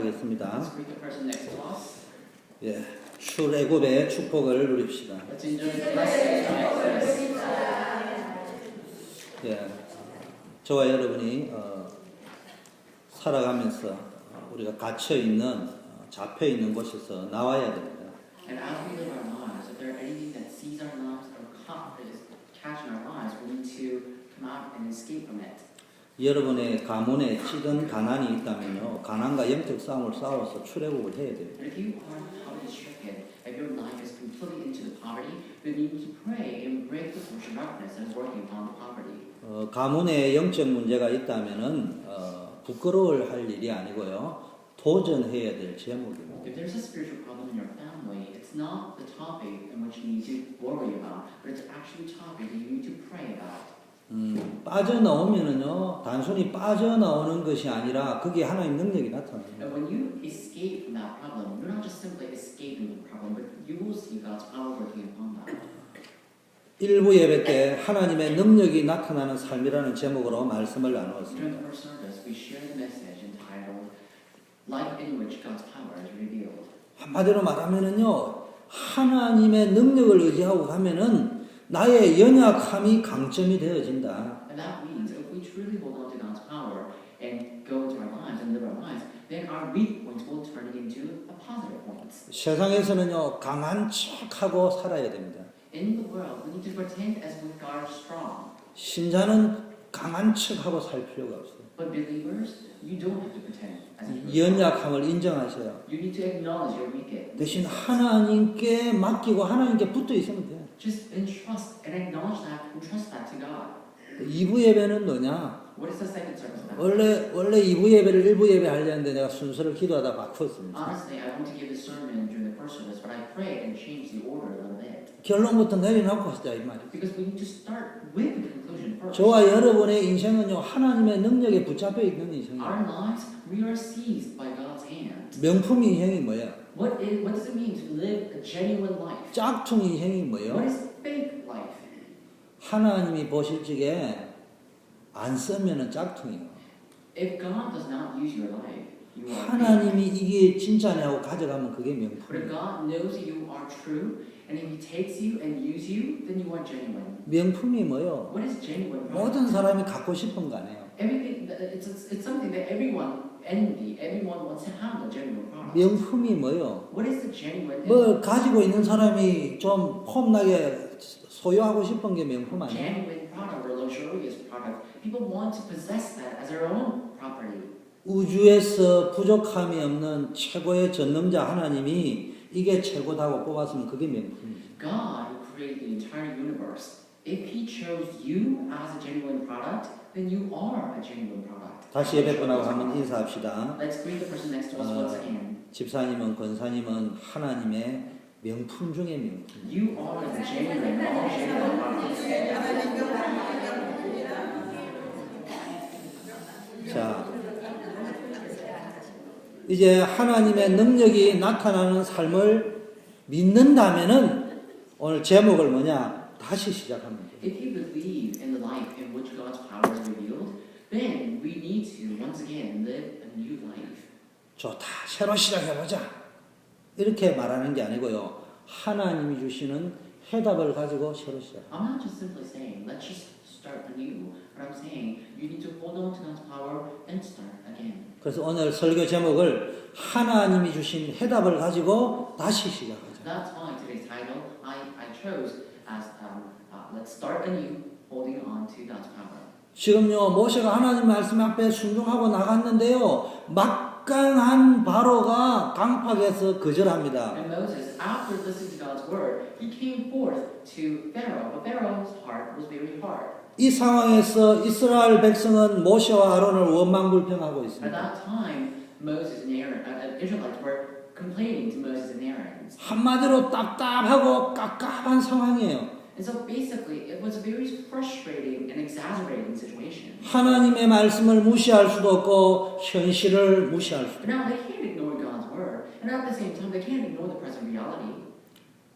하겠습니다. Let's greet the person next to us. 예, 출애굽의 축복을 누립시다. Let's enjoy the blessings of Exodus. 예, 저와 여러분이 살아가면서 우리가 갇혀 있는 잡혀 있는 곳에서 나와야 됩니다. And as we live our lives, if there are anything that sees our lives or is catching our lives, we need to come out and escape from it. 여러분의 가문에 찌든 가난이 있다면요, 가난과 영적 싸움을 싸워서 출애굽을 해야 돼요. And if you are poverty-stricken, if your life is completely into the poverty, then you need to pray and break the social darkness that is working upon the poverty. 가문에 영적 문제가 있다면은 부끄러워할 일이 아니고요, 도전해야 될 제목입니다. If there's a spiritual problem in your family, it's not the topic in which you need to worry about, but it's actually a topic that you need to pray about. 빠져나오면은요, 단순히 빠져나오는 것이 아니라 그게 하나님 능력이 나타납니다. And when you escape from that problem, you're not just simply escaping the problem, but you will see God's power working upon that. 일부 예배 때 하나님의 능력이 나타나는 삶이라는 제목으로 말씀을 During 나누었습니다. the first service, we shared the message entitled "Life in which God's power is revealed." 한마디로 말하면은요, 하나님의 능력을 의지하고 가면은 나의 연약함이 강점이 되어진다. And that means if we truly hold on to God's power and go into our lives and live our lives, then our weak points will turn into a positive points. 세상에서는요, 강한 척하고 살아야 됩니다. In the world, we need to pretend as if God is strong. 신자는 강한 척하고 살 필요가 없어요. But believers, you don't have to pretend as if you're strong. 연약함을 인정하세요. You need to acknowledge your weakness. 대신 하나님께 맡기고 하나님께 붙어 있으면 돼요. Just entrust and acknowledge that and trust that to God. 2부 예배는 뭐냐? What is the second service about? 원래 2부 예배를 1부 예배 하려는데 내가 순서를 기도하다 바꿨습니다. Honestly, I want to give a sermon during the first service, but I prayed and changed the order a little bit. 결론부터 내려놓고 하자 이 말이에요. Because we need to start with the conclusion first. 저와 여러분의 인생은요, 하나님의 능력에 붙잡혀 있는 Our 인생이에요. lives, we are seized by God's hand. 명품 인생이 뭐예요? What does it mean to live a genuine life? 짝퉁 인생이 What 뭐예요? is fake life? 하나님이 보실 적에 안 쓰면은 짝퉁이에요. If God does not use your life, you are fake. 하나님이 이게 진짜냐고 가져가면 그게 But if 명품이에요. God knows that you are true, and if He takes you and uses you, then you are genuine. 명품이 뭐예요? What is genuine? 모든 사람이 갖고 싶은 거 아니에요. Everything. It's something that everyone envy. Everyone wants to have a genuine product. 명품이 뭐예요? What is the genuine? 뭐 가지고 있는 사람이 좀 폼나게 소유하고 싶은 게 명품 아니에요? Genuine product or luxurious product. People want to possess that as their own property. 우주에서 부족함이 없는 최고의 전능자 하나님이 이게 최고다고 뽑았으면 그게 명품이에요. God, who created the entire universe, if He chose you as a genuine product, then you are a genuine product. 다시 예배분하고 한번 인사합시다. Let's greet the person next to us once again. 집사님은 권사님은 하나님의 명품 중의 명품. You are the genuine, all genuine product. 자, 이제 하나님의 능력이 나타나는 삶을 믿는다면은 오늘 제목을 뭐냐? 다시 시작합니다. If you believe in the life in which God's power is revealed, then we need to once again live a new life. 좋다. 새로 시작해보자. 이렇게 말하는 게 아니고요. 하나님이 주시는 해답을 가지고 새로 시작. I'm not just simply saying, let's just start anew. But I'm saying, you need to hold on to God's power and start again. 그래서 오늘 설교 제목을 하나님이 주신 해답을 가지고 다시 시작하자. That's why today's title I chose as let's start anew, holding on to God's power. 지금요, 모세가 하나님 말씀 앞에 순종하고 나갔는데요, 막강한 바로가 강팍해서 거절합니다. And Moses, after listening to God's word, he came forth to Pharaoh, but Pharaoh's heart was very hard. 이 상황에서 이스라엘 백성은 모세와 아론을 원망불평하고 At 있습니다. that time, Moses and Aaron, Israelites were complaining to Moses and Aaron. 한마디로 답답하고 깝깝한 상황이에요. And so basically, it was a very frustrating and exasperating situation. 하나님의 말씀을 무시할 수도 없고 현실을 무시할 수도 But now they can't ignore God's word, and at the same time, they can't ignore the present reality.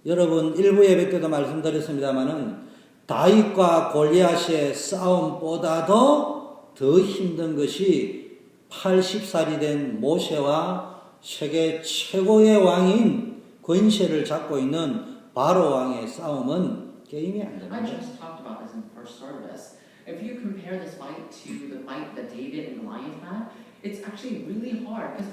여러분, 일부 예배 때도 말씀드렸습니다마는 다윗과 골리앗의 싸움보다도 더 힘든 것이 80살이 된 모세와 세계 최고의 왕인 권세를 잡고 있는 바로 왕의 싸움은 게임이 안 I 됩니다. just talked about this in the first service. If you compare this fight to the fight that David and Goliath had, it's actually really hard because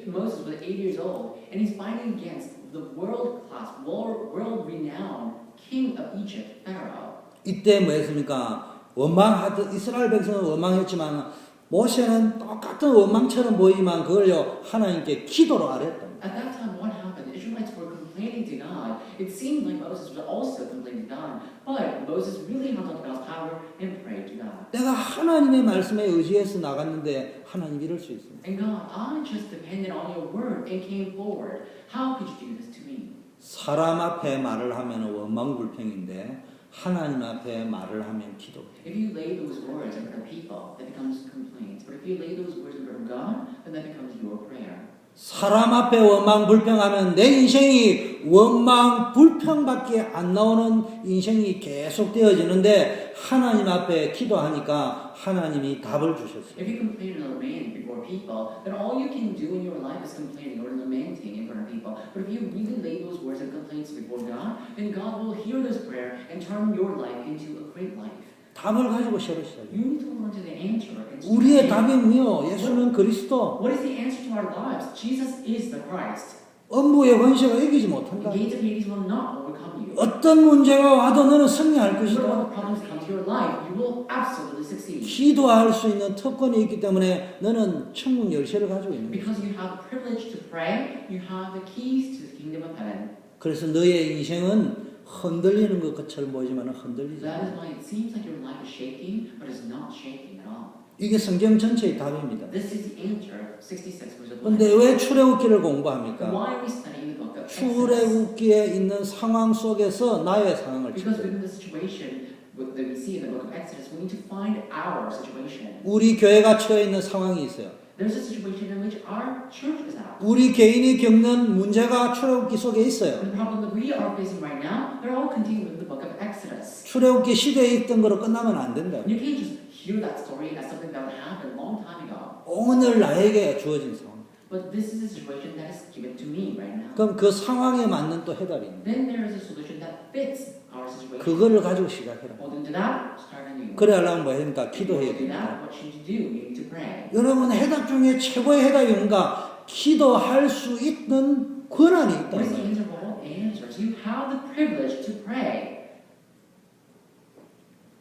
Moses was 8 years old and he's fighting against the world-class, world-renowned king of Egypt, Pharaoh. 이때 뭐 했습니까? 원망하듯 이스라엘 백성은 원망했지만 모세는 똑같은 원망처럼 보이지만 그걸요 하나님께 기도로 아뢰었다. At that time, what happened? The Israelites were complaining to God. It seemed like Moses was also complaining to God, but Moses really held on to God's power and prayed to God. 내가 하나님의 말씀에 의지해서 나갔는데 하나님 이럴 수 있습니다. And God, I just depended on your word and came forward. How could you do this to me? 사람 앞에 말을 하면 원망불평인데 하나님 앞에 말을 하면 기도. If you lay those words in front of people, that becomes complaints. But if you lay those words in front of God, then that becomes your prayer. 사람 앞에 원망불평하면 내 인생이 원망불평밖에 안 나오는 인생이 계속 되어지는데 하나님 앞에 기도하니까 하나님이 답을 주셨어요. If you complain and lament before people, then all you can do in your life is complaining or lamenting in front of people. But if you really lay those words and complaints before God, then God will hear this prayer and turn your life into a great life. 답을 가지고 새로 시작해요. You need to run to the answer. And 우리의 답이 뭐요? 예수는 그리스도. What is the answer to our lives? Jesus is the Christ. 엄부의 권세가 이기지 The 못한다. gates of Hades will not overcome you. 어떤 문제가 와도 너는 승리할 Whatever 것이다. the problems come to your life, you will absolutely succeed. 기도할 수 있는 특권이 있기 때문에 너는 천국 열쇠를 가지고 있는 거야. Because you have the privilege to pray, you have the keys to the kingdom of heaven. 그래서 너의 인생은 흔들리는 것처럼 보이지만 흔들리지 That is 않아. why it seems like your life is shaking, but it's not shaking at all. 이게 성경 전체의 답입니다. This is the answer, 66 verse 11. 근데 왜 출애굽기를 But 공부합니까? why are we studying the book of Exodus? 출애굽기에 있는 상황 속에서 나의 상황을 Because 찾아요. within the situation that we see in the book of Exodus, we need to find our situation. 우리 교회가 처해 있는 상황이 있어요. There's a situation in which our church is at. 우리 개인이 겪는 문제가 출애굽기 속에 있어요. The problem that we are facing right now, they're all contained within the book of Exodus. 출애굽기 시대에 있던 거로 끝나면 안 된다. You can't just hear that story as something that happened a long time ago. 오늘 나에게 주어진 상황. But this is a situation that is given to me right now. 그럼 그 상황에 맞는 또 해답이 있는 거예요. Then there is a solution that fits our situation. 그거를 가지고 시작해라. Hold into that, start anew. 그래 하려면 뭐 해니까 If you 기도해야 want to do 됩니다. that, what should you do? You need to pray. 여러분 해답 중에 최고의 해답이 뭔가? 기도할 수 있는 권한이 있다. What is the answer of all answers? You have the privilege to pray.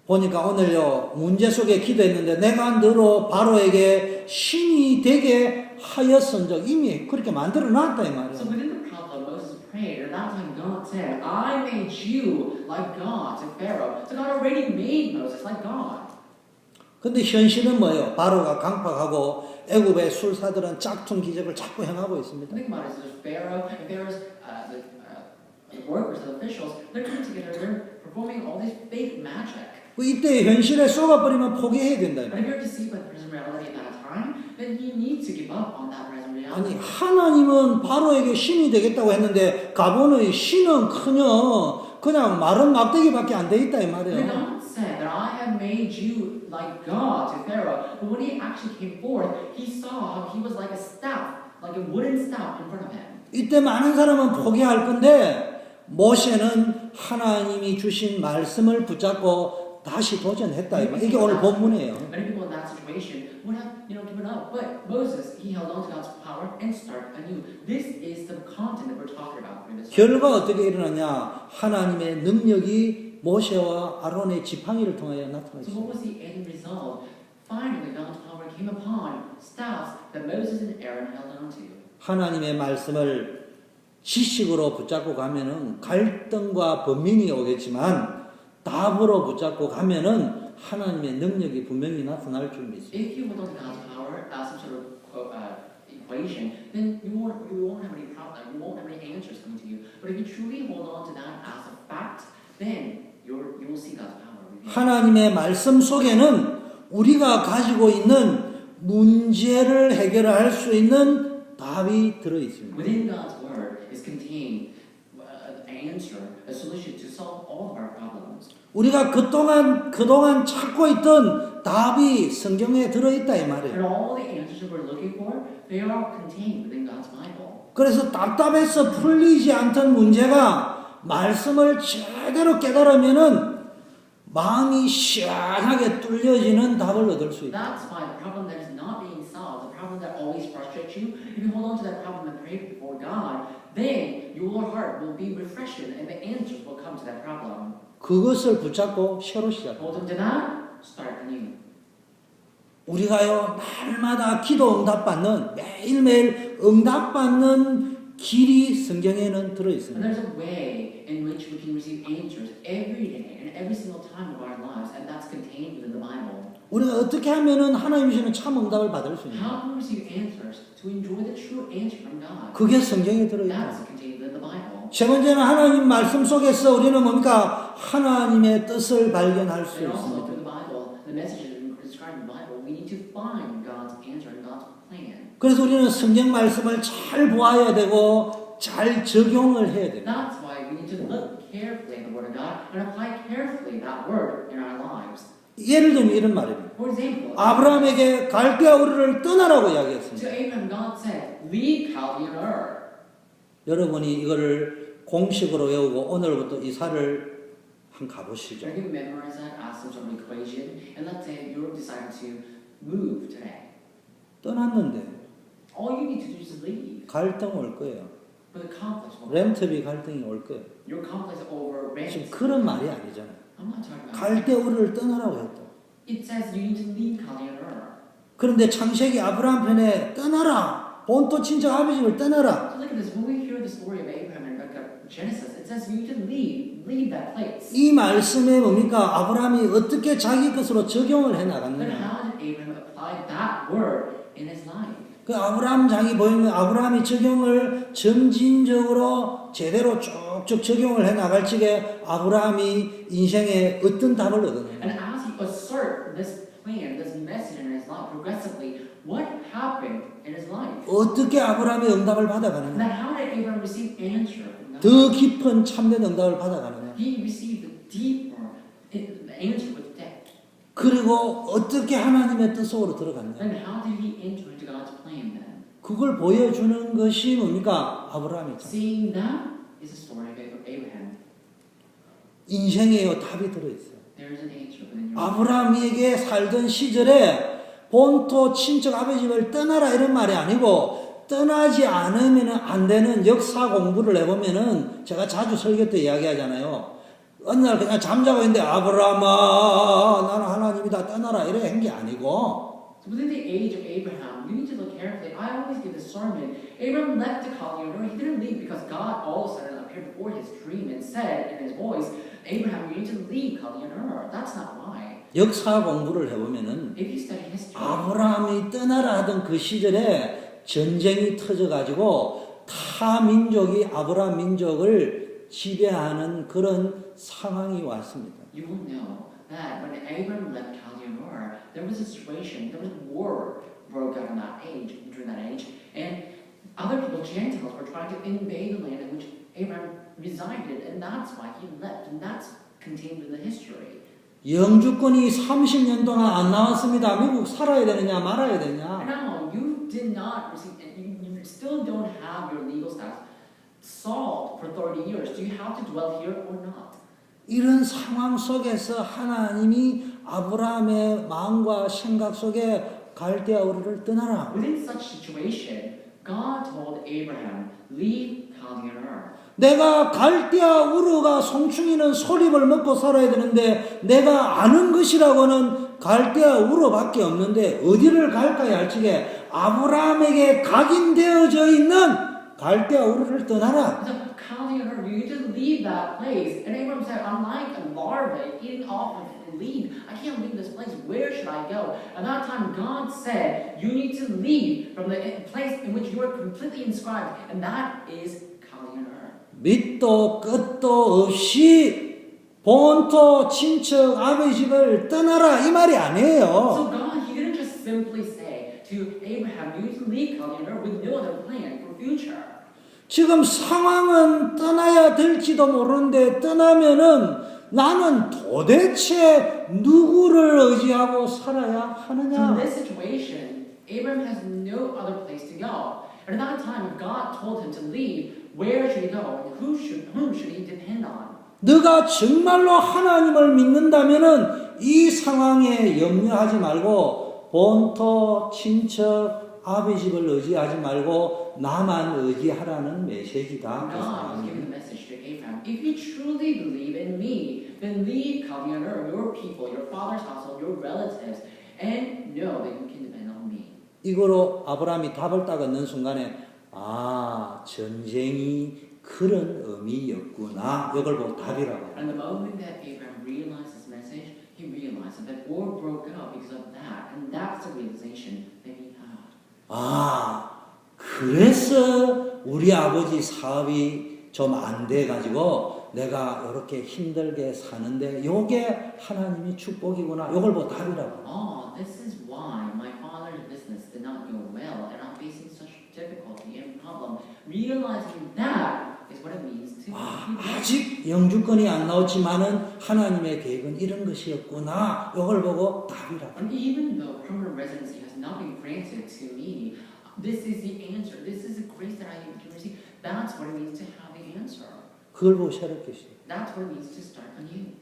보니까 오늘요 문제 속에 기도했는데 내가 너로 바로에게 신이 되게 하였은즉 이미 그렇게 만들어 놨다 이 So 말이야. within the problem, Moses prayed, and that time God said, I made you like God to Pharaoh. So God already made Moses like God. 근데 현실은 뭐예요? 바로가 강팍하고 애굽의 술사들은 짝퉁 기적을 자꾸 행하고 있습니다. Think about it. So there's Pharaoh, and Pharaoh's the workers, the officials, they're coming together, they're performing all this fake magic. 이때 현실에 쏘가버리면 포기해야 된다. 이 But 말이야. if you're deceived by the present reality at that time, then you need to give up on that present 아니 reality. 하나님은 바로에게 신이 되겠다고 했는데 가보는 신은커녕 그냥 마른 막대기밖에 안 돼 있다 이 But 말이에요. God said that I have made you like God to Pharaoh. But when he actually came forth, he saw how he was like a staff, like a wooden staff in front of him. 이때 많은 사람은 포기할 건데 모세는 하나님이 주신 말씀을 붙잡고 다시 도전했다. 이게 오늘 본문이에요. Many people in that situation would have, given up. But Moses, he held on to God's power and started anew. This is the content that we're talking about in this. 결과 어떻게 일어나냐? 하나님의 능력이 모세와 아론의 지팡이를 통하여 So 나타났습니다. what was the end result? Finally, God's power came upon staffs that Moses and Aaron held on to. 하나님의 말씀을 지식으로 붙잡고 가면은 갈등과 번민이 오겠지만 답으로 붙잡고 가면은 하나님의 능력이 분명히 나타날 줄 믿습니다. If you hold on to God's power as some sort of equation, then you won't have any problem. You won't have any answers coming to you. But if you truly hold on to that as a fact, then you will see God's power. 하나님의 말씀 속에는 우리가 가지고 있는 문제를 해결할 수 있는 답이 들어 있습니다. Within God's word is contained an answer, a solution to solve all of our problems. 우리가 그동안 찾고 있던 그 답이 성경에 들어있다 이 말이에요. And all the answers that we're looking for, they are contained within God's Bible. 그래서 답답해서 풀리지 않던 문제가 말씀을 제대로 깨달으면은 마음이 시원하게 뚫려지는 답을 얻을 수 있다. That's why the problem that is not being solved, the problem that always frustrates you, if you hold on to that problem and pray before God, then your heart will be refreshed and the answers will come to that problem. 그것을 붙잡고 새로 시작합니다. Hold on to that, start anew. 우리가요 날마다 기도 응답받는 매일매일 응답받는 길이 성경에는 And 들어있습니다. there's a way in which we can receive answers every day and every single time of our lives, and that's contained within the Bible. 우리가 어떻게 하면은 하나님 주시는 참 응답을 받을 수 있냐? How can we receive answers to enjoy the true answer from God? 그게 성경에 들어있다. That's contained within the Bible. 세 번째는 하나님 말씀 속에서 우리는 뭡니까? 하나님의 뜻을 발견할 수 And also 있습니다. through the Bible, the messages described in the Bible, we need to find God's answer and God's plan. 그래서 우리는 성경 말씀을 잘 보아야 되고 잘 적용을 해야 됩니다. That's why we need to look carefully at the Word of God and apply carefully that Word in our lives. 예를 들면 이런 말입니다. For example, 아브라함에게 갈대아 우르를 떠나라고 to 이야기했습니다. Abraham, God said, leave Chaldean Ur. 여러분이 이거를 공식으로 외우고 오늘부터 이사를 한번 가보시죠. You're going to memorize that as some sort of equation, and let's say you decided to move today. 떠났는데 All you need to do is leave. 갈등 올 거예요. But the conflicts will 렌트비 갈등이 올 거예요. Your conflicts over 지금 rent. 그런 말이 아니잖아요. I'm not talking about 갈대아 우르를 떠나라고 했다. It says you need to leave Chaldean Ur. 그런데 창세기 아브라함 편에 떠나라. 본토 친척 아버지를 떠나라. So look at this. When we hear the story of Abraham in Genesis, it says you need to leave that place. 이 말씀에 뭡니까? 아브라함이 어떻게 자기 것으로 적용을 해 But 나갔느냐? how did Abraham apply that word in his life? 그 아브라함 장이 보이면 아브라함이 적용을 점진적으로 제대로 쭉쭉 적용을 해 나갈 적에 아브라함이 인생에 어떤 답을 얻었느냐? And as he assert this plan, this message in his life progressively, what happened in his life? 어떻게 아브라함이 응답을 And 받아가느냐? then how did Abraham receive answer from God? 더 깊은 참된 응답을 받아가느냐? He received the deeper answer with depth. 그리고 어떻게 하나님의 뜻 속으로 들어갔냐? Then how did he enter into God's plan then? 그걸 보여주는 것이 뭡니까? 아브라함이죠. Seeing that is the story of Abraham. 인생에요 답이 들어있어요. There is an answer within your life. 아브라함에게 살던 시절에 본토 친척 아버지 집을 떠나라 이런 말이 아니고 떠나지 않으면 안 되는 역사 공부를 해보면은 제가 자주 설교 때 이야기하잖아요. 어느 날 그냥 잠자고 있는데 아브라함아 나는 하나님이다 떠나라 이래 한 게 아니고 So within the age of Abraham, you need to look carefully. I always give this sermon. Abraham left the Chaldean Ur. He didn't leave because God all of a sudden appeared before his dream and said in his voice, Abraham, you need to leave Chaldean Ur. That's not why. 역사 공부를 해보면은 If you study history, 아브라함이 떠나라 하던 그 시절에 전쟁이 터져가지고 타 민족이 아브라함 민족을 지배하는 그런 상황이 왔습니다. you will know that when Abraham left Chaldean Ur, there was a situation, there was war broke out in that age, during that age, and other people, Gentiles, were trying to invade the land in which Abraham resided, and that's why he left, and that's contained in the history. 영주권이 30년 동안 안 나왔습니다. 미국 살아야 되느냐 말아야 And 되냐. now you did not receive, you still don't have your legal status solved for 30 years. Do you have to dwell here or not? 이런 상황 속에서 하나님이 아브라함의 마음과 생각 속에 갈대아 우르를 떠나라. Within such situation, God told Abraham, leave Chaldean Ur. 내가 갈대아 우르가 송충이는 소립을 먹고 살아야 되는데 내가 아는 것이라고는 갈대아 우르밖에 없는데 어디를 갈까야 할 적에 아브라함에게 각인되어져 있는 갈대아 우르를 떠나라. So Chaldean Ur, you need to leave that place. And Abraham said, I'm like a larva eating off of leaf. I can't leave this place. Where should I go? At that time, God said, you need to leave from the place in which you are completely inscribed, and that is Chaldean Ur. 밑도 끝도 없이 본토 친척 아버지 집을 떠나라 이 말이 아니에요. So God, He didn't just simply say to Abraham, you need to leave Chaldean Ur with no other plan for future. 지금 상황은 떠나야 될지도 모르는데 떠나면은 나는 도대체 누구를 의지하고 살아야 So in 하느냐? this situation, Abram has no other place to go. And at that time, God told him to leave. Where should he go? And whom should he depend on? 네가 정말로 하나님을 믿는다면은 이 상황에 염려하지 말고 본토, 친척, 아비 집을 의지하지 말고 나만 의지하라는 메시지다. 그 God was 상황이. giving the message to Abraham. If you truly believe in me, then leave Chaldean Ur, your people, your father's household, your relatives, and know that you can depend on me. 이거로 아브라함이 답을 딱 얻는 순간에 전쟁이 그런 의미였구나. 이걸 보고 답이라고. And the moment that Abraham realized this message, he realized that war broke out because of that. And that's the realization that he had. 그래서 우리 아버지 사업이 좀 안 돼가지고 내가 이렇게 힘들게 사는데 요게 하나님의 축복이구나. 요걸 보고 답이라고. Oh, this is why my father's business did not go well, and I'm facing such difficulty and problem. Realizing that is what it means to be blessed. 아직 영주권이 안 나왔지만은 하나님의 계획은 이런 것이었구나. 요걸 보고 답이라고. And even though permanent residency has not been granted to me, this is the answer. This is the grace that I can receive. That's what it means to have the answer. 그걸 보고 새롭게 시작. That's what it means to start anew.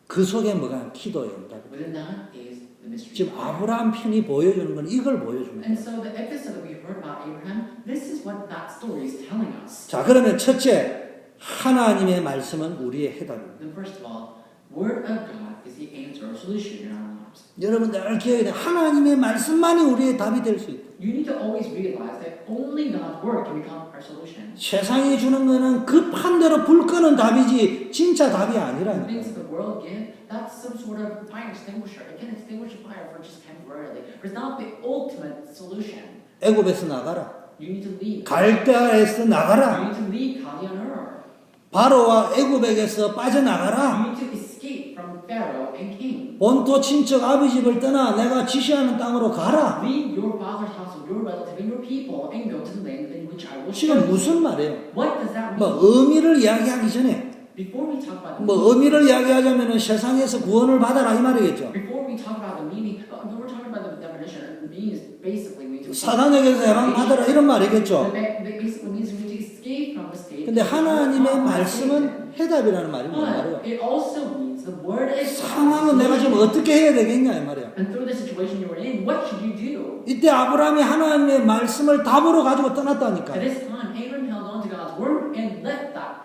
그 속에 뭐가 기도의 응답. Within that is the mystery. 지금 아브라함 편이 보여주는 건 이걸 보여주는 And 거예요. so the episode that we heard about Abraham, this is what that story is telling us. 자, 그러면 첫째, 하나님의 말씀은 우리의 해답입니다. Then first of all, Word of God is the answer or solution in our lives. 여러분 늘 기억해야 돼. 하나님의 말씀만이 우리의 답이 될 수 있다. You need to always realize that only God's Word can become our solution. 세상이 주는 거는 급한 대로 불 끄는 답이지 진짜 답이 The 아니라는 things 거예요. the world gives, that's some sort of fire extinguisher. It can extinguish a fire for just temporarily. But it's not the ultimate solution. 애굽에서 나가라. You need to leave. 갈대아에서 You 나가라. need to leave Chaldean Ur. 바로와 애굽에게서 You 빠져나가라. need to escape from Pharaoh and king. 본토 친척 아비 집을 떠나 내가 지시하는 땅으로 가라. Leave your father's household, your relative, and your people, and go to the land in which I will show 지금 you. 무슨 말이에요? What does that 뭐 mean? 의미를 이야기하기 전에 Before we talk about the 뭐 의미를 이야기하자면은 세상에서 구원을 받아라 이 말이겠죠. before we talk about the meaning, we're talking about the definition. The meaning is basically we need to 사단에게서 해방 받아라 이런 말이겠죠. That basically means we need to escape from the state. 근데 하나님의 말씀은 해답이라는 말이 뭔 말이에요? But it also means the word is 상황은 내가 지금 어떻게 해야 되겠냐 이 말이야. And through the situation you were in, what should you do? 이때 아브라함이 하나님의 말씀을 답으로 가지고 At 떠났다니까. this time, Abram held on to God's word and left that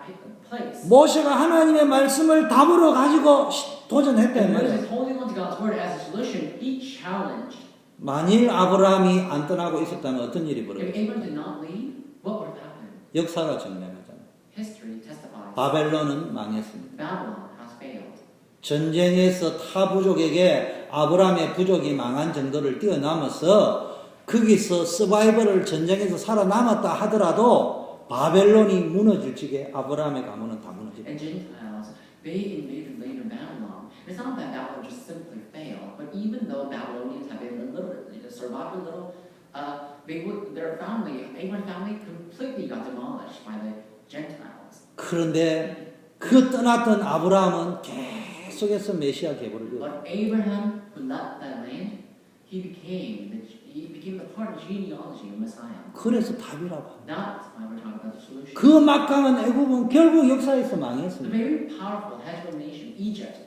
place. 모세가 하나님의 말씀을 답으로 가지고 도전했다 이 And 말이야. Moses holding on to God's word as a solution, he challenged. 만일 아브라함이 안 떠나고 있었다면 어떤 일이 If 벌어졌어요? Abram did not leave, what would have happened? 역사가 증명하잖아요. History testifies. 바벨론은 망했습니다. Babylon has failed. 전쟁에서 타 부족에게 아브라함의 부족이 망한 정도를 뛰어넘어서 거기서 서바이벌을 전쟁에서 살아남았다 하더라도 바벨론이 무너질 적에 아브라함의 가문은 다 무너집니다. And Gentiles, they invaded later Babylon. It's not that Babylon just simply failed, but even though Babylonians have been survived a little, their family, Abraham's family, completely got demolished by the Gentiles. 그런데 그 떠났던 아브라함은 계속해서 메시아 계보를 이루었습니다. But Abraham, who left that land, he became the part of genealogy of Messiah. 그래서 답이라고 합니다. That's why we're talking about the solution. 그 막강한 애굽은 결국 역사에서 The 망했습니다. very powerful Hezbollah nation, Egypt,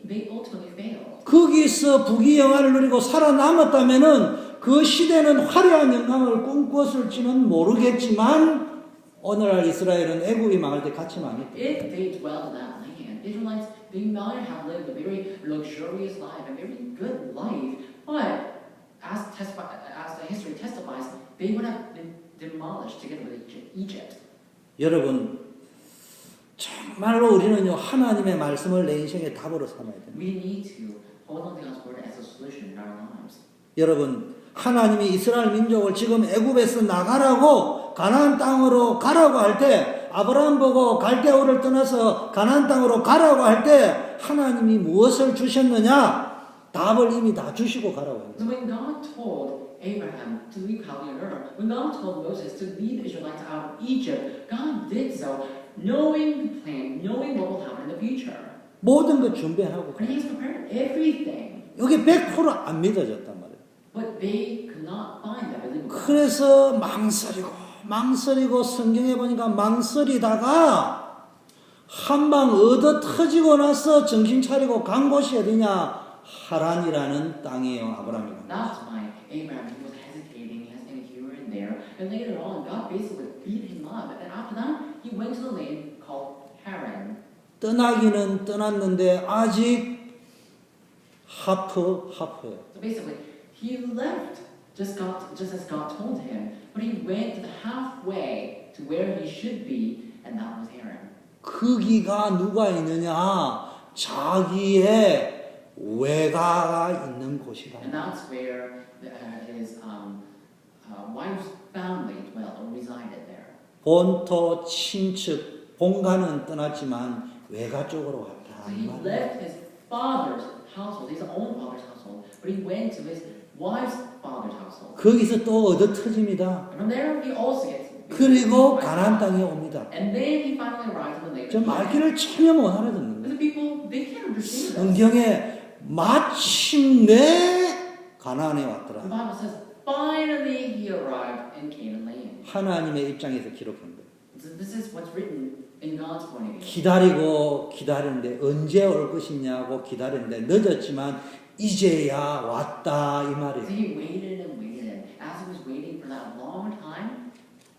they ultimately failed. 거기서 부귀영화를 누리고 살아남았다면은 그 시대는 화려한 영광을 꿈꿨을지는 모르겠지만 오늘날 이스라엘은 애굽이 망할 때 같이 망했다. If they dwelled in that land, Israelites, they might have lived a very luxurious life, a very good life, but as the history testifies, they would have been demolished together with Egypt. 여러분 정말로 우리는요 하나님의 말씀을 내 인생의 답으로 삼아야 됩니다. We need to hold on to God's word as a solution in our lives. 여러분 하나님이 이스라엘 민족을 지금 애굽에서 나가라고 가나안 땅으로 가라고 할 때 아브라함 보고 갈대아우를 떠나서 가나안 땅으로 가라고 할 때 하나님이 무엇을 주셨느냐? 답을 이미 다 주시고 가라고 합니다. So when God told Abraham to leave Chaldean Ur, when God told Moses to lead the Israelites out of Egypt, God did so knowing the plan, planning, knowing what will happen in the future. 모든 걸 준비하고 And he's prepared everything. 여기 100%안 믿어졌단 말이에요. But they could not find that believable. 그래서 망설이고 성경에 보니까 망설이다가 한방 얻어 터지고 나서 정신 차리고 간 곳이 어디냐? 하란이라는 땅이에요. 아브라함이. That's why Abraham, he was hesitating, here and there. And later on, God basically beat him up. And after that, he went to the land called Haran. 떠나기는 떠났는데 아직 하프예요. So basically, he left just as God told him. But he went to the halfway to where he should be, and that was Haran. 거기가 누가 있느냐? 자기의 외가가 있는 곳이다. And that's where his wife's family dwelt or resided there. 본토 친척 본가는 떠났지만 외가 쪽으로 왔다. So he left his father's household, his own father's household, but he went to his wife's father's household. 거기서 또 얻어 터집니다. And from there he also gets. 그리고 가나안 땅에 옵니다. And then he finally arrives in the land. 저 말귀를 전혀 못 알아듣는 But 거예요. the people, they can't understand this. 성경에 마침내 가나안에 The 왔더라. Bible says, finally he arrived in Canaan land. 하나님의 입장에서 기록한 거예요. So this is what's written in God's point of view. 기다리는데 언제 올 것이냐고 기다리는데 늦었지만 이제야 왔다 이 So 말이에요. he waited and waited. As he was waiting for that long time,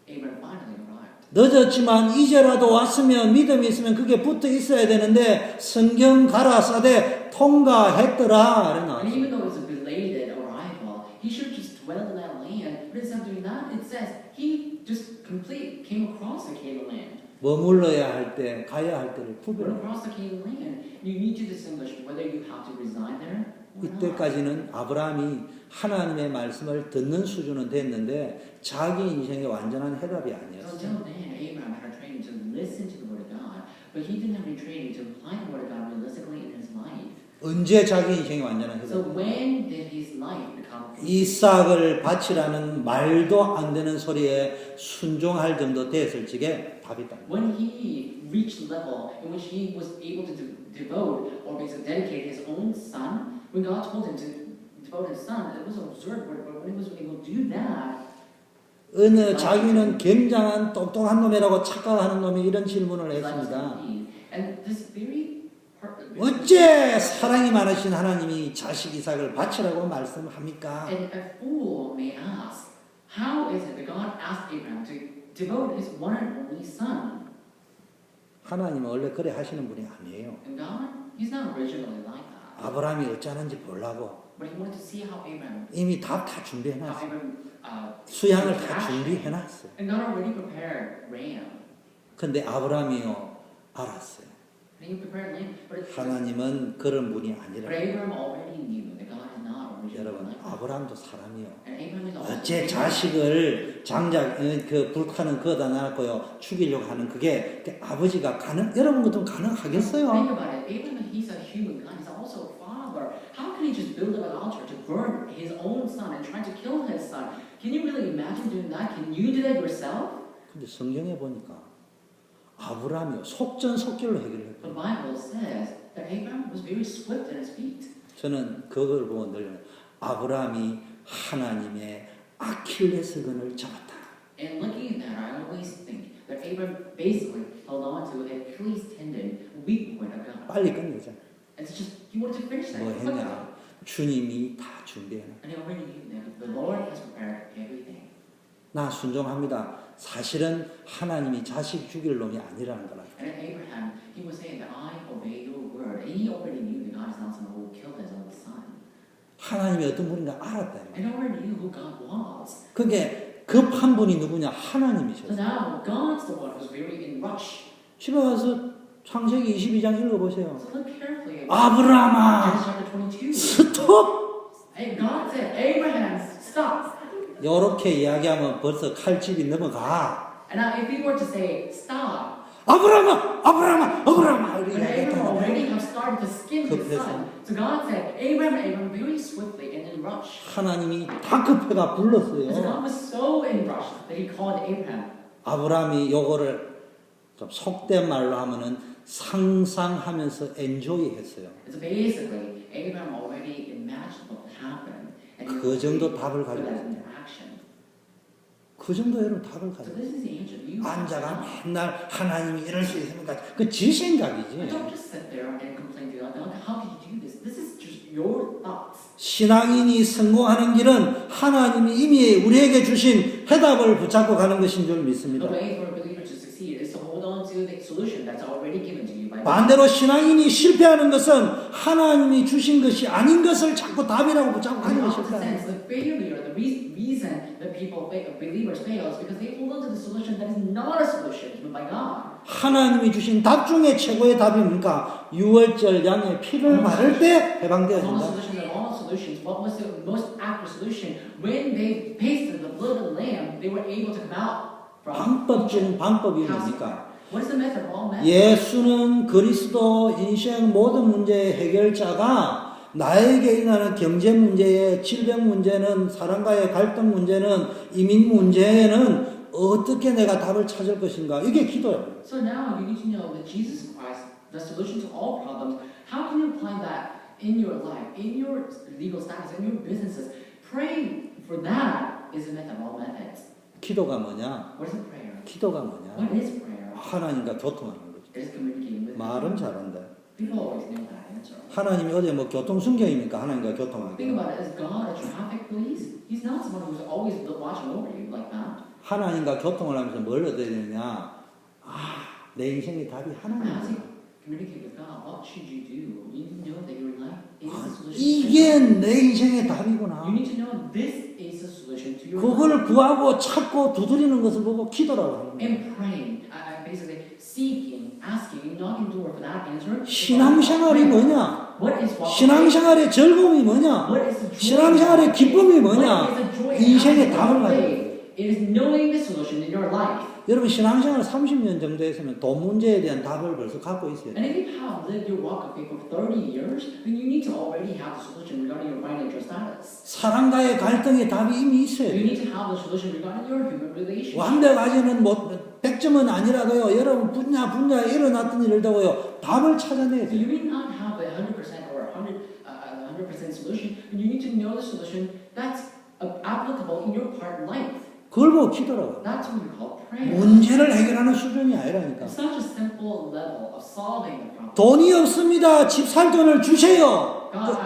Abraham finally arrived. 늦었지만 이제라도 왔으면 믿음이 있으면 그게 붙어 있어야 되는데 성경 가라사대 통과했더라. 그래 And 나왔어요. even though it was a belated arrival, he should have just dwelled in that land. But instead of doing that, it says he just came across the Canaan land. 머물러야 할 때, 가야 할 때를 When 구별해. across the Canaan land, you need to distinguish whether you have to reside there or not. 이때까지는 아브라함이 하나님의 말씀을 듣는 수준은 됐는데 자기 인생의 완전한 해답이 So 아니었어요. until then, Abraham had a training to listen to the word of God, but he didn't have any training to apply the word of God realistically in his life. 언제 자기 인생의 완전한 So 해답이 when did his life become complete? 이삭을 바치라는 말도 안 되는 소리에 순종할 정도 됐을 적에 답이 있다. When he reached the level in which he was able to devote or basically dedicate his own son, when God told him to devote his son, it was an absurd word, but when he was able to do that, 어느 자기는 굉장한 똑똑한 놈이라고 착각하는 놈이 이런 질문을 his life was 했습니다. complete. And this very part, 어째 사랑이 많으신 하나님이 자식 이삭을 바치라고 말씀합니까? and a fool may ask, how is it that God asked Abraham to devote his one and only son? 하나님은 원래 그래 하시는 분이 아니에요. And God, he's not originally like that. 아브라함이 어쩌는지 보려고 But he wanted to see how Abraham, 이미 답 다 how 준비해놨어요. Abraham 수양을 다 reaction. 준비해놨어요. And God already prepared ram. 근데 아브라함이요 알았어요. And he prepared lamb. But 하나님은 그런 분이 But 아니라. Abraham already knew that God is not originally 여러분 like that. 아브라함도 사람이요. And Abraham is also 어째 자식을 장작 그 불타는 거다 놔놓고요 죽이려고 하는 그게 아버지가 여러분 같으면 Think 가능하겠어요? about it. Abraham, he's a human God. He's also a father. How can he just build up an altar to burn his own son and try to kill his son? Can you really imagine doing that? Can you do that yourself? 근데 성경에 보니까 아브라함이요 속전속결로 The 해결했거든요. Bible says that Abraham was very swift in his feet. 저는 그걸 보고 늘 아브라함이 하나님의 아킬레스건을 잡았다. And looking at that, I always think that Abraham basically held on to an Achilles tendon, weak point of God. 빨리 끝내자. And it's just, he wanted to finish that. 뭐 quickly. 했냐? 주님이 다 준비해놔. And he already knew that the Lord has prepared everything. 나 순종합니다. 사실은 하나님이 자식 죽일 놈이 아니라는 거라. And Abraham, he was saying that I obey your word. And he already knew that God is not someone who will kill his own son. 하나님이 어떤 분인가 알았다. And he already knew who God was. 그게 급한 분이 누구냐? So 하나님이셨어요. now God's the one who's very in rush. 집에 가서 창세기 22장 읽어보세요. So look carefully at 아브라함아 Genesis chapter 22. 스톱! And God said, Abraham, stop. 이렇게 이야기하면 벌써 칼집이 넘어가. And now if we were to say, stop, 아브라함아! 아브라함아! 아브라함아! 이렇게 but Abraham 이야기했다고. already have started to skin his 급해서. son. So God said, Abraham, very swiftly and in rush. 하나님이 다 급해가 So 불렀어요. God was so in rush that he called Abraham. 아브라함이 요거를 좀 속된 말로 하면은 상상하면서 엔조이 했어요. So basically, Abraham already imagined what would happen, and he 그 was 정도 waiting 답을 for 가지고 that 있습니다. interaction. 그 정도 여러분 답을 So 가지고 this is the answer. You 앉아가 맨날 하나님이 이럴 수 있습니까? 그 지 생각이지. don't just sit there and complain to God. God, how could you do this? This is just your thoughts. 신앙인이 성공하는 길은 하나님이 이미 우리에게 주신 해답을 붙잡고 가는 것인 줄 The 믿습니다. way for a believer to succeed is to hold on to the solution that's already given to you by God. 반대로 신앙인이 실패하는 것은 하나님이 주신 것이 아닌 것을 자꾸 답이라고 붙잡고 In 가는 the 것이 opposite 실패하는 sense, the failure, the reason that believers fail is because they hold on to the solution that is not a solution given by God. 하나님이 주신 답 중에 최고의 답이 뭡니까? 6월절 양의 피를 바를 때 Of all 해방되어진다. solutions, of all solutions, what was the most accurate solution? When they pasted the blood of the lamb, they were able to come out from 방법 중 방법이 뭡니까? What is the method of all methods? 예수는 그리스도 인생 모든 문제의 해결자가 나에게 일어나는 경제 문제에 질병 문제는 사람과의 갈등 문제는 이민 문제에는 어떻게 내가 답을 찾을 것인가 이게 기도예요. So now you need to know that Jesus Christ, the solution to all problems, how can you apply that in your life, in your legal status, in your businesses? Praying for that is the method of all methods. 기도가 뭐냐? What is a prayer? 기도가 뭐냐? What is prayer? 하나님과 교통하는 거죠. It is communicating with 말은 God. 잘한다. People always know that answer. 하나님이 어제 뭐 교통순경입니까? 하나님과 교통하기. Think about it. Is God a traffic police? He's not someone who's always watching over you like that. 하나님과 교통을 하면서 뭘 얻어야 되느냐? 내 인생의 답이 As 하나님이야. you communicate with God, what should you do? You need to know that your life is the solution. 이게 내 인생의 답이구나. You need to know this is the solution to your 그걸 life. 구하고 찾고 두드리는 것을 보고 기도라고 하는 거예요. And praying, basically seeking, asking, knocking door for that answer. 신앙생활이 뭐냐? What is what? 신앙생활의 즐거움이 뭐냐? What is the joy? 신앙생활의 기쁨이 What 뭐냐? is the joy 인생의 of 답을 가지고. faith? It is knowing the solution in your life. 여러분 신앙생활 30년 정도 했으면 돈 문제에 대한 답을 벌써 갖고 있어야 돼요. And if you have lived your walk of faith for 30 years, then you need to already have the solution regarding your financial status. 사람과의 갈등의 답이 이미 있어야 You 돼요. need to have the solution regarding your human relationship. 완벽하지는 못 100점은 아니라도요. 여러분 분야에 일어났던 일들도요. 답을 찾아내야 So 돼요. you may not have a 100% or 100% solution, but you need to know the solution that's applicable in your part life. 그걸 보고 기도라고. That's what we call prayer. 문제를 해결하는 수준이 아니라니까. It's such a simple level of solving the problem. 돈이 없습니다. 집 살 돈을 주세요. God,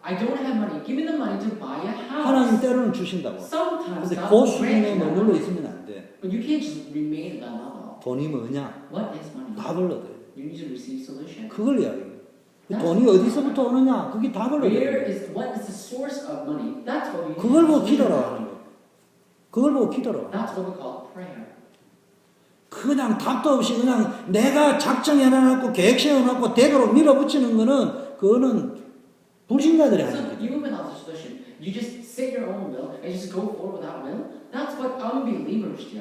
I don't have money. Give me the money to buy a 하나님 house. 때로는 주신다고. Sometimes 근데 God 그 will 수준에 grant you 머물러 that. 있으면 안 돼. But you can't just remain at that level. 돈이 뭐냐? What is money? 답을 얻어요. You need to receive solution. 그걸 이야기해요. 그 돈이 어디서부터 오느냐? 그게 답을 Where 얻어요. is what is the source of money? That's what we need to 그걸 보고 have 기도라고 solution 하는 for. 거예요. 그걸 보고 기도라고 하는 거예요. That's what we call prayer. 그냥 답도 없이 그냥 내가 작정해놔놓고 계획 세워놓고 대도로 밀어붙이는 거는 그거는 불신자들이 하는 So 거예요. even without the solution, you just set your own will and just go forward without will. That's what unbelievers do.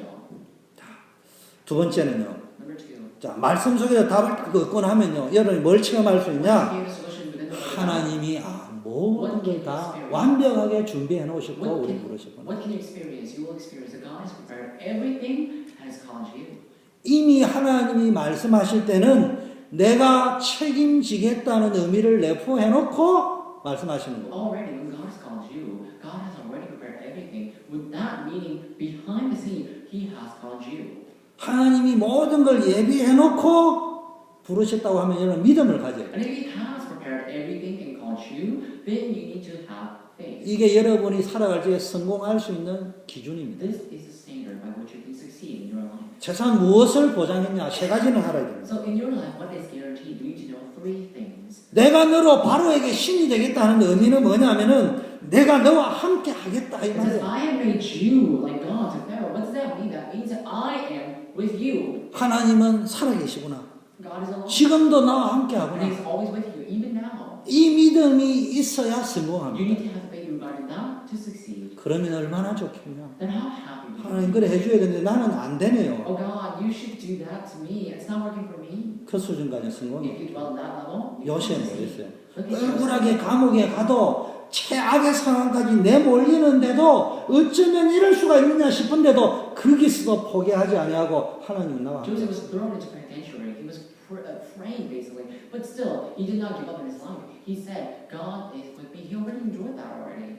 두 번째는요. Number two. 자, 말씀 속에서 답을 딱 얻고 나면요. 여러분이 뭘 체험할 수 Once 있냐? you gave a solution within the word of God, 하나님이 모든 걸 다 완벽하게 준비해 놓으셨고 우리 부르셨구나. what can you experience? You will experience that God has prepared everything and has called you. 이미 하나님이 말씀하실 때는 내가 책임지겠다는 의미를 내포해 놓고 말씀하시는 거예요. Already, when God has called you, God has already prepared everything. With that meaning, behind the scene, He has called you. 하나님이 모든 걸 예비해 놓고 부르셨다고 하면 여러분 믿음을 가져야 돼요. And if He has prepared everything and called you, then you need to have faith. 이게 여러분이 살아갈 때 성공할 수 있는 기준입니다. This is the standard by which you can succeed in your life. 세상 무엇을 보장했냐? 세 가지는 알아야 됩니다. So in your life, what is guaranteed? You need to know three things. 내가 너로 바로에게 신이 되겠다는 의미는 뭐냐면은 내가 너와 함께 하겠다 이 It says, 말이에요. I have made you like God to Pharaoh. What does that mean? That means that I am with you. 하나님은 살아계시구나. God is alive. 지금도 나와 함께 And 하구나. He's always with you, even now. 이 믿음이 있어야 You 성공합니다. need to have faith regarding that to succeed. 그러면 얼마나 좋겠냐. Then how happy would you 하나님 be? 그래 해줘야 되는데 나는 안 되네요. Oh God, you should do that to me. It's not working for me. 그 수준까지 If 성공이 you dwell at that level, you 요새 can't succeed. 뭐였어요? Look at 억울하게 Joseph. 감옥에 가도 최악의 상황까지 내몰리는데도 어쩌면 이럴 수가 있느냐 싶은데도 거기서도 포기하지 아니하고 하나님 나와. Joseph was thrown into penitentiary. He was praying basically, but still he did not give up in his life. He said, "God is with me." He already enjoyed that already.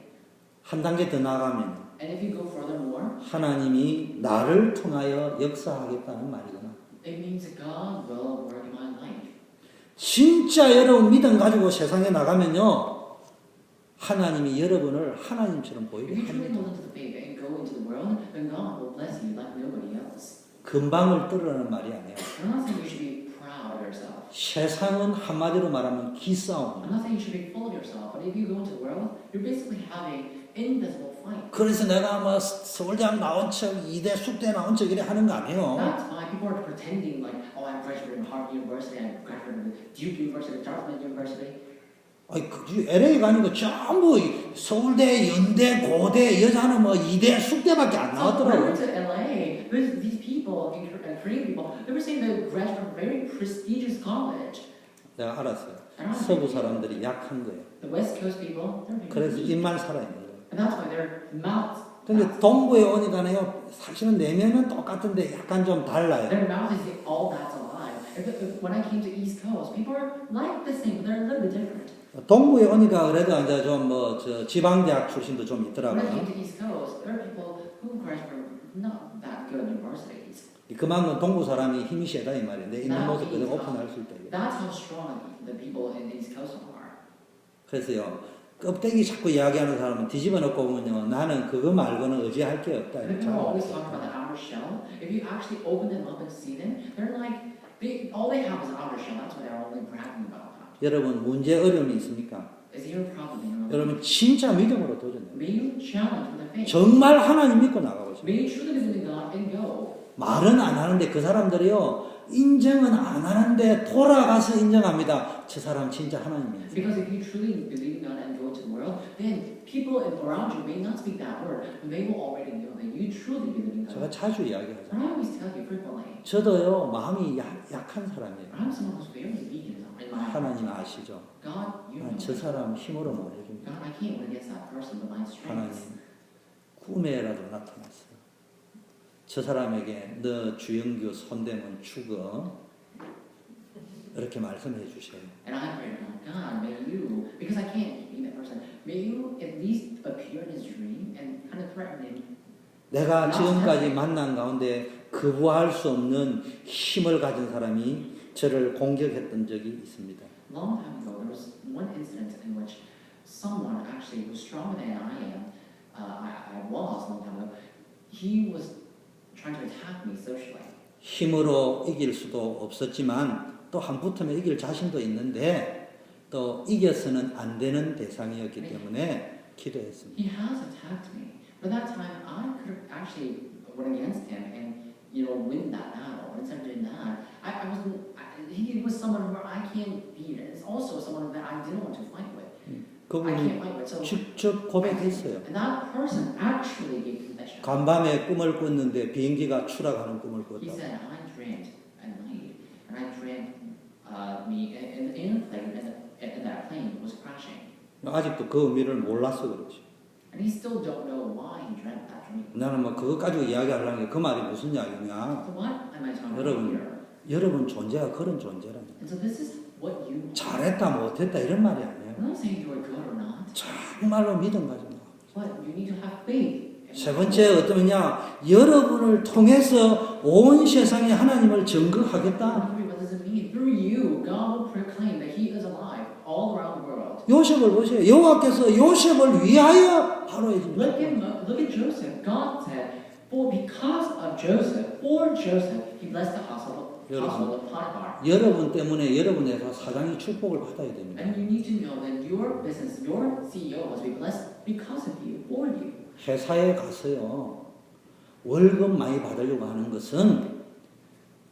한 단계 더 나가면 And if you go furthermore, 하나님이 나를 통하여 역사하겠다는 말이구나. it means God will work in my life. 진짜 여러분 믿음 가지고 세상에 나가면요. 하나님이 여러분을 하나님처럼 보이게 If you truly 합니다. hold into the faith and go into the world, then God will bless you like nobody else. 금방을 떨어라는 말이 아니에요. I'm not saying you should be proud of yourself. 세상은 한마디로 말하면 I'm 기싸움. not saying you should be full of yourself, but if you go into the world, you're basically having invisible fight. 그래서 내가 뭐 서울대학 나온 척, 이대 숙대 나온 척 이래 하는 거 아니에요. That's why people are pretending like, oh, I graduated from Harvard University, I graduated from Duke University, Dartmouth University. 아니, 그 LA가 아니고 전부 서울대, 연대, 고대, 여자는 뭐 이대 숙대밖에 안 So when I 나왔더라고요. went to LA, there's these people, Korean people, they were saying they graduated from a very prestigious college. 내가 알았어요. And I was 서부 thinking, 사람들이 약한 거예요. the West Coast people, they're 그래서 very weak. 입만 살아있는 거예요. And that's why their mouths, 근데 동부에 오니까요, 사실은 내면은 똑같은데 약간 좀 달라요. their mouth is all that's alive. When I came to East Coast, people are like the same, but they're a little bit different. 동부에 오니까 그래도 이제 좀 뭐 저 지방대학 출신도 좀 When I 있더라고요. came to East Coast, there are people who graduated from not that good universities. 그만큼 동부 사람이 힘이 세다 이 말이에요. 내 있는 모습 그대로 That's 오픈할 수 있다. 이게. how strong the people in the East Coast are. 그래서요, 껍데기 자꾸 이야기하는 사람은 뒤집어 놓고 보면요, 나는 그거 말고는 의지할 게 없다. People 이렇게. are always talking about the outer shell. If you actually open them up and see them, they're like, all they have is an outer shell. That's why they're only bragging about that. 여러분 문제 어려움이 있습니까? Is there a problem in your life? 여러분 진짜 믿음으로 도전해요. May you challenge with the faith. 정말 하나님 믿고 나가보세요. May you truly believe in God and go. 말은 안 하는데 그 사람들이요, 인정은 안 하는데 돌아가서 인정합니다. 저 사람 진짜 하나님이에요. Because if you truly believe in God and go to the world, then people around you may not speak that word, but they will already know that you truly believe in 제가 God. 자주 이야기하죠. And I always tell you frequently, 저도요, 마음이 약한 사람이에요. I'm someone who's very weak in my heart. 하나님 아시죠? God, you 아, know. 저 사람 힘으로 못 해줍니다. God, I can't win against that person with my 하나님 strength. 꿈에라도 나타났어요. 저 사람에게 너 주영규 손대면 죽어. 이렇게 말씀해 주셔요. And I pray to God, may you, because I can't be that person, may you at least appear in his dream and kind of threaten him. 내가 지금까지 만난 가운데 거부할 수 없는 힘을 가진 사람이 저를 공격했던 적이 있습니다. Long time ago, there was one incident in which someone actually who was stronger than I am, I was long time ago, he was trying to attack me socially. 힘으로 이길 수도 없었지만 또 한 붙으면 이길 자신도 있는데 또 이겨서는 안 되는 대상이었기 때문에 기도했습니다. He has attacked me. But that time, I could have actually went against him and, win that battle. Instead of doing that, he was someone where I can't beat. It's also someone that I didn't want to fight with. I 그분이 can't fight with. So, 직접 고백했어요. and that person actually gave confession. 간밤에 꿈을 꿨는데 비행기가 추락하는 꿈을 He 꿨다. said, I dreamt at night, and I dreamt me in a plane, and that plane was crashing. 아직도 그 의미를 몰라서 그렇지. And he still don't know why he dreamt that dream. 나는 뭐 그것 가지고 이야기하려는 게 그 말이 무슨 이야기냐. So what am I talking about 여러분, here? 여러분 존재가 그런 존재라니. And so this is what you are. 잘했다 못했다 이런 말이 아니에요. I'm not saying you are good or not, 정말로 믿음 가지고. but you need to have faith. 세 번째 어떠냐? 여러분을 통해서 온 세상에 하나님을 증거하겠다. What does it mean? Through you, God will proclaim that He is alive all around the world. 요셉을 보세요. 여호와께서 요셉을 위하여 바로의 집. Look at Joseph. God said, because of Joseph, for Joseph, He blessed the household of Potiphar. 여러분 때문에 여러분의 사장이 축복을 받아야 됩니다. And you need to know that your business, your CEO must be blessed because of you, for you. 회사에 가서요. 월급 많이 받으려고 하는 것은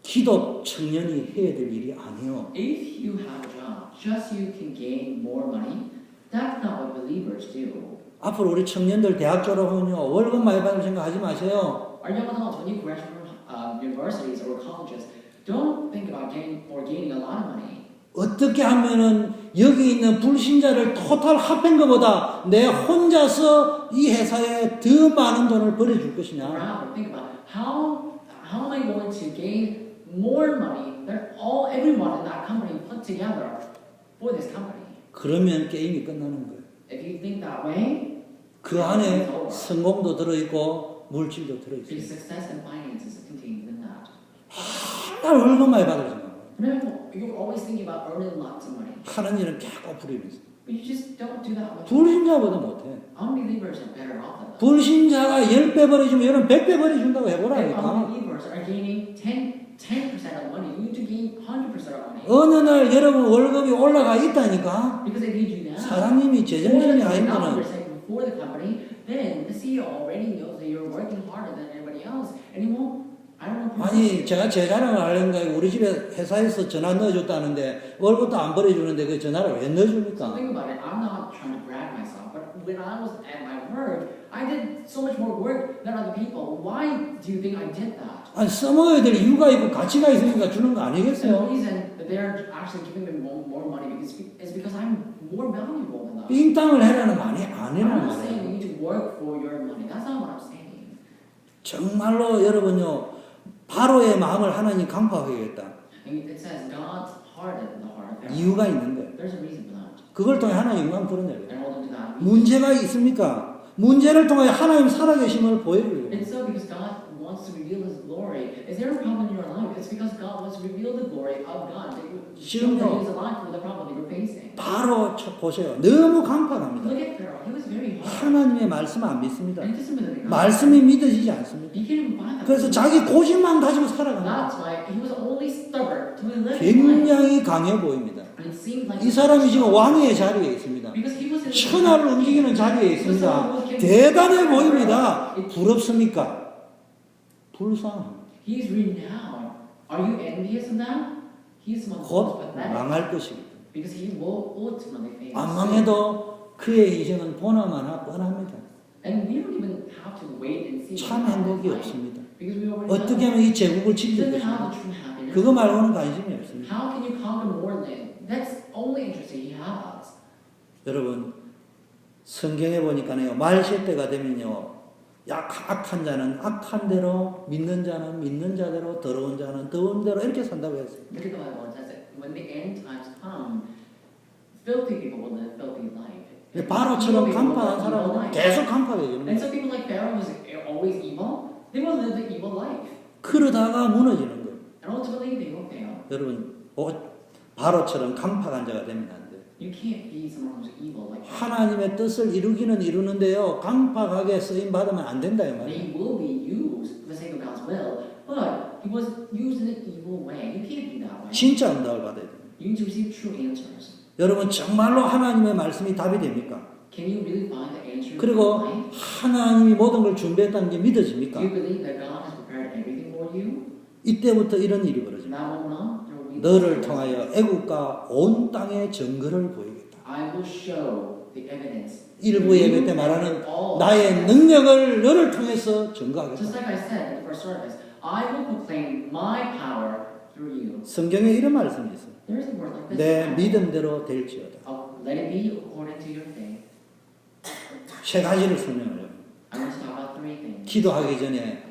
기독 청년이 해야 될 일이 아니에요. If you have a job, just so you can gain more money, that's not what believers do. 앞으로 우리 청년들 대학 졸업하면요. 월급 많이 받을 생각하지 마세요. Our young adults, when you graduate from universities or colleges, don't think about gaining a lot of money. 어떻게 하면은 여기 있는 불신자를 토탈 합한 것보다 내 혼자서 이 회사에 더 많은 돈을 벌어줄 것이냐? Rather, think about how am I going to gain more money than everyone in that company put together for this company? 그러면 게임이 끝나는 거예요. If you think that way, 그 안에 성공도 들어있고 물질도 들어있어요. because success and finances are contained in that. 맨날 월급 많이 받으시는 거예요. Remember, you're always thinking about earning lots of money, 하는 일은 깨고 부리면서. but you just don't do that much. 불신자보다 못해. Unbelievers are better off than that. 불신자가 10배 벌어주면 얘는 100배 벌어준다고 If 해보라니까. unbelievers are gaining 10% of money, you need to gain 100% of money. 어느 날 여러분 월급이 올라가 있다니까. Because if you do that, 사장님이 제정신이 $400 아니면은 for the company, then the CEO already knows that you're working harder than everybody else, and he won't. I don't know. 아니 제가 제 자랑을 하려는 거예요. 우리 집에 회사에서 전화 넣어줬다는데 월급도 안 벌어주는데 그 전화를 왜 So 넣어줍니까? think about it. I'm not trying to brag myself, but when I was at my work, I did so much more work than other people. Why do you think I did that? 아니 써먹어야 될 이유가 있고 가치가 있으니까 주는 거 And the 아니겠어요? reason that they're actually giving me more money is because I'm more valuable than that. 빙땅을 해라는 말이 I'm 아니란 not saying 말이에요. you need to work for your money. That's not what I'm saying. 정말로 여러분요 바로의 마음을 하나님 강파하겠다. And it says God's hardened the heart of Pharaoh. 이유가 있는 거예요. There's a reason for that. 그걸 통해 하나님 영광 드러내요. And hold on to that. 문제가 있습니까? 문제를 통해 하나님 살아계심을 보여줘요. It's so because God wants to reveal His glory. Is there a problem in your life? It's because God wants to reveal the glory of God. To show that He is alive for the problem that you're facing. 바로 보세요. 너무 강팍합니다. Look at Pharaoh. He was very hard. 하나님의 말씀 안 믿습니다. And he doesn't believe in God. 말씀이 믿어지지 않습니다. He can't even buy that. 그래서 자기 고집만 가지고 살아갑니다. That's why he was only stubborn to live his life. 굉장히 강해 보입니다. And it seemed like 이 사람이 지금 왕의 자리에 있습니다. because he was in 천하를 움직이는 자리에 있습니다. 대단해 보입니다. 부럽습니까? 불쌍합니다. He's renowned. Are you envious of that? He's the one who's 곧 pathetic. 망할 것입니다. Because he will ultimately fail. 안 망해도 그의 인생은 보나마나 뻔합니다. And we don't even have to wait and see. 참 what 행복이 happens. 없습니다. Because we already 어떻게 know. 하면 이 제국을 지킬 Doesn't have 것인가? the true happiness. 그거 말고는 관심이 없습니다. How can you conquer more land? That's only interest he has. 여러분 성경에 보니까요 말실 때가 되면요 악한 자는 악한 대로 믿는 자는 믿는 자대로 더러운 자는 더러운 대로 이렇게 산다고 했어요. Look at the Bible. It says that when the end times come, filthy people will live filthy life. 근데 바로처럼 Evil people will 간파한 live evil 사람은 life. 계속 간파하게 되는 And 거예요. so people like Pharaoh was always evil. They will live the evil life. 그러다가 무너지는 거예요. And ultimately they will fail. 여러분 바로처럼 간파한 자가 되면 안 돼요. You can't be someone who's evil like that. 하나님의 뜻을 이루기는 이루는데요 강팍하게 쓰임 받으면 안 된다 이 말이에요. They will be used for the sake of God's will, but he was used in an evil way. You can't be that way. 진짜 응답을 받아야 돼요. You need to receive true answers. 여러분 정말로 하나님의 말씀이 답이 됩니까? Can you really find the answer in your 그리고 life? 하나님이 모든 걸 준비했다는 게 믿어집니까? Do you believe that God has prepared everything for you? 이때부터 이런 일이 From 벌어집니다. that moment on, there will be 너를 통하여 애국과 온 땅의 증거를 보이겠다. I will show the evidence. 일부 예배 때 말하는 All 나의 능력을 너를 통해서 증거하겠다. Just like I said at the first service, I will proclaim my power through you. 성경에 이런 말씀이 있어요. There is a word like this. 내 믿음대로 될지어다. Let it be according to your faith. 세 가지를 설명을 해요. I want to talk about three things. 기도하기 전에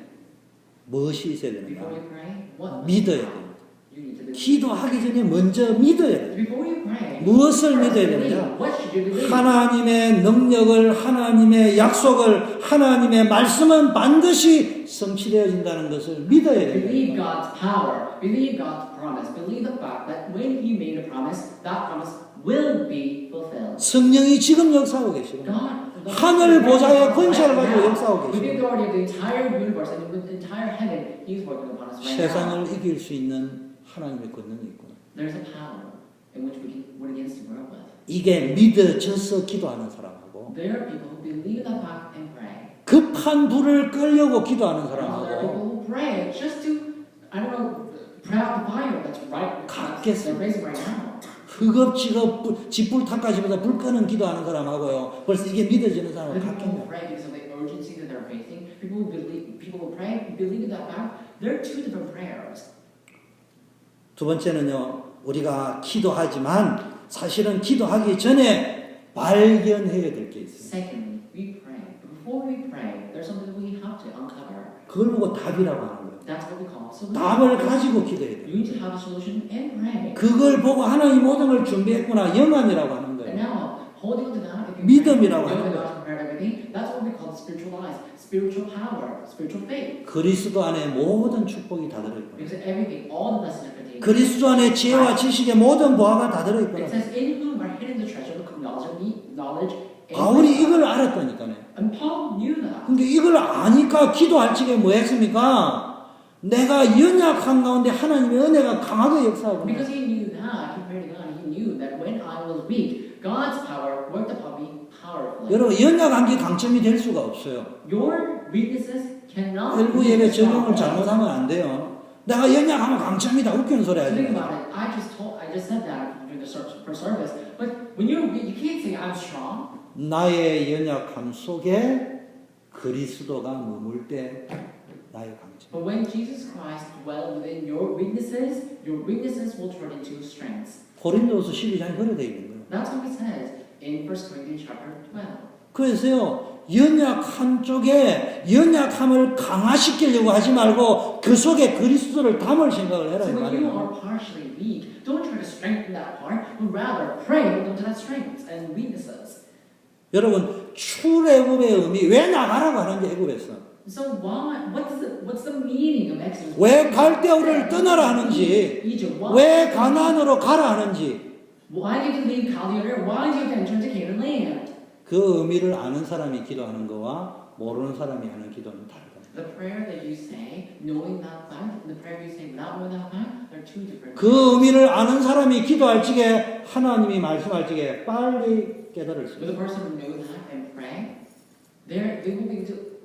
무엇이 있어야 되는가? Before you pray, what? 믿어야 됩니다. You need to believe. 기도하기 전에 먼저 믿어야 돼요. Before you pray, 무엇을 first 믿어야 believe. 되느냐? What should you believe? 하나님의 능력을, 하나님의 약속을, 하나님의 말씀은 반드시 성취되어진다는 것을 믿어야 Believe 됩니다. God's power. Believe God's promise. Believe the fact that when He made a promise, that promise will be fulfilled. 성령이 지금 역사하고 계시고 God, the 하늘 보좌의 권세를 right 가지고 now, 역사하고 with the 계시고 authority of the entire universe and with the entire heaven, He is working upon us right now. 세상을 이길 수 있는 하나님의 권능이 있구나. There's a power in which we can what against the world with. 이게 믿어져서 기도하는 사람하고 There are people who believe the fact and pray. 급한 불을 끌려고 기도하는 There are people 사람하고 who pray just to, I don't know, put out the fire that's right. 같겠습니다. They're raising right now. 허겁지겁 짓불 탁까지보다 불 끄는 기도하는 사람하고요. 벌써 이게 믿어지는 사람은 The people who 같겠네요. pray because of the urgency that they're facing, people who pray, believe in that fact, they're two different prayers. 두 번째는요. 우리가 기도하지만 사실은 기도하기 전에 발견해야 될 게 있어요. Secondly, we pray. Before we pray, there's something that we have to uncover. 그걸 보고 답이라고 하는 거예요. That's what we call solution. 답을 가지고 기도해야 돼요. You need to have a solution and pray. 그걸 보고 하나님 모든 걸 준비했구나. 영감이라고 하는 And 거예요. now, holding on to that, if you 믿음이라고 know 하는 that 거예요. God prepared everything, that's what we call spiritual eyes, spiritual power, spiritual faith. 그리스도 안에 모든 축복이 다 들어있구나. Because everything, all the blessings are contained. 그리스도 안에 지혜와 지식의 모든 보화가 다 It 들어있구나. says, in whom are hidden the treasure of knowledge and 바울이 wisdom. 이걸 알았다니까요. And Paul knew that. 근데 이걸 아니까 기도할 적에 뭐 했습니까? 내가 연약한 가운데 하나님의 은혜가 강하게 역사하고 Because he knew that, he prayed to God, he knew that when I was weak, God's power worked upon me powerfully. 여러분 연약한 게 강점이 될 수가 없어요. Your weaknesses cannot 일부 be 예배 적용을 strong. 잘못하면 안 돼요. 내가 연약하면 강점이다 웃기는 소리 하지 Think 마요. about it. I just said that during the first service. But when you're weak, you can't say I'm strong. 나의 연약함 속에 그리스도가 머물 때 나의 강점. But when Jesus Christ dwells within your weaknesses will turn into strengths. 고린도서 12장에 그래 되어 있는 거예요. That's what he says in 1 Corinthians chapter 12. 그래서요 연약한 쪽에 연약함을 강화시키려고 하지 말고 그 속에 그리스도를 담을 생각을 해라 So 이 when you 말이에요. are partially weak, don't try to strengthen that part, but rather pray into that strengths and weaknesses. 여러분 출애굽의 의미 왜 나가라고 하는지 애굽에서 So what's the meaning of Exodus? 왜 갈대아우를 떠나라 하는지 Egypt, 왜 가나안으로 가라 하는지 Why did you leave Chaldean? Why did you enter into Canaan land? 그 의미를 아는 사람이 기도하는 거와 모르는 사람이 하는 기도는 다르다. The prayer that you say, knowing that fact, and the prayer you say without knowing that fact, they're two different. 그 의미를 아는 사람이 기도할 적에 하나님이 말씀할 적에 빨리 깨달을 수 With 있어요. a person who knows that and pray,